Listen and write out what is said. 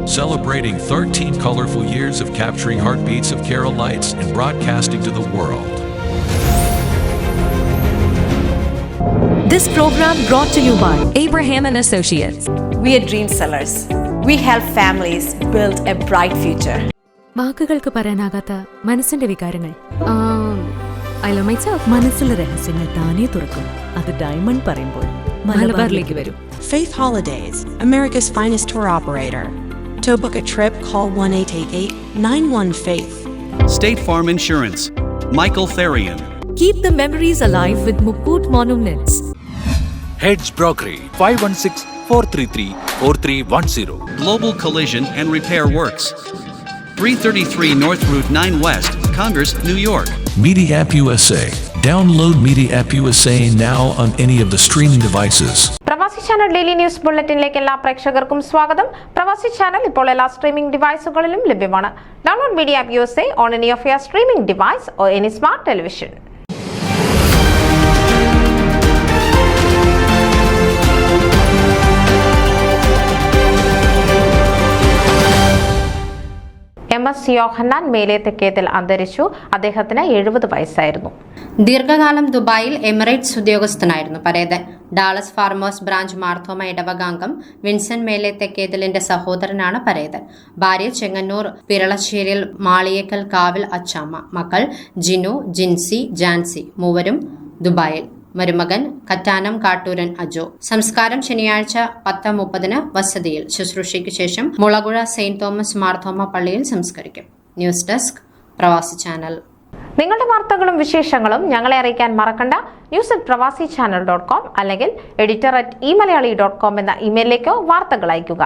celebrating 13 colorful years of capturing heartbeats of Kerala lights and broadcasting to the world. This program brought to you by Abraham and Associates. We are dream sellers. We help families build a bright future. വാക്കുകൾക്ക് പറയാനാകാത്ത മനസ്സിന്റെ വികാരങ്ങൾ. I love myself. മനസ്സിലെ രഹസ്യങ്ങൾ താനേ തുറക്കും. അത് diamond പറയുമ്പോൾ മലബാറിലേക്ക് വരും. Faith Holidays, America's finest tour operator. To book a trip, call 1-888-91-FAITH. State Farm Insurance, Michael Therian. Keep the memories alive with Mukut Monuments. Heads Brokery 516-433-4310. Global Collision and Repair Works, 333 North Route 9 West, Congress, New York. Media App USA. Download Media App USA now on any of the streaming devices. പ്രവാസി channel daily news ബുള്ളറ്റിനിലേക്ക് എല്ലാ പ്രേക്ഷകർക്കും സ്വാഗതം. പ്രവാസി channel ഇപ്പോൾ എല്ലാ streaming ഡിവൈസുകളിലും ലഭ്യമാണ്. Download media app USA on any of your streaming device or any smart television. MS Yohannan Melethekkethil അന്തരിച്ചു. അദ്ദേഹത്തിന് 70 വയസ്സായിരുന്നു. ദീർഘകാലം ദുബായിൽ എമിറേറ്റ്സ് ഉദ്യോഗസ്ഥനായിരുന്നു പരേതൻ. ഡാളസ് ഫാർമേഴ്സ് ബ്രാഞ്ച് മാർത്തോമ ഇടവകാംഗം വിൻസെന്റ് മേലേത്തെക്കേതിലിന്റെ സഹോദരനാണ് പരേതൻ. ഭാര്യ ചെങ്ങന്നൂർ പിരളശ്ശേരിയിൽ മാളിയേക്കൽ കാവിൽ അച്ചാമ്മ. മക്കൾ ജിനു, ജിൻസി, ജാൻസി. മൂവരും ദുബായിൽ. മരുമകൻ കറ്റാനം കാട്ടൂരൻ അജോ. സംസ്കാരം ശനിയാഴ്ച 10:30 വസതിയിൽ. ശുശ്രൂഷയ്ക്ക് ശേഷം മുളകുഴ സെയിന്റ് തോമസ് മാർത്തോമ പള്ളിയിൽ സംസ്കരിക്കും. ന്യൂസ് ഡെസ്ക് പ്രവാസി ചാനൽ. നിങ്ങളുടെ വാർത്തകളും വിശേഷങ്ങളും ഞങ്ങളെ അറിയിക്കാൻ മറക്കണ്ട. news@pravasichannel.com അല്ലെങ്കിൽ editor@eMalayali.com എന്ന ഇമെയിലിലേക്കോ വാർത്തകൾ അയയ്ക്കുക.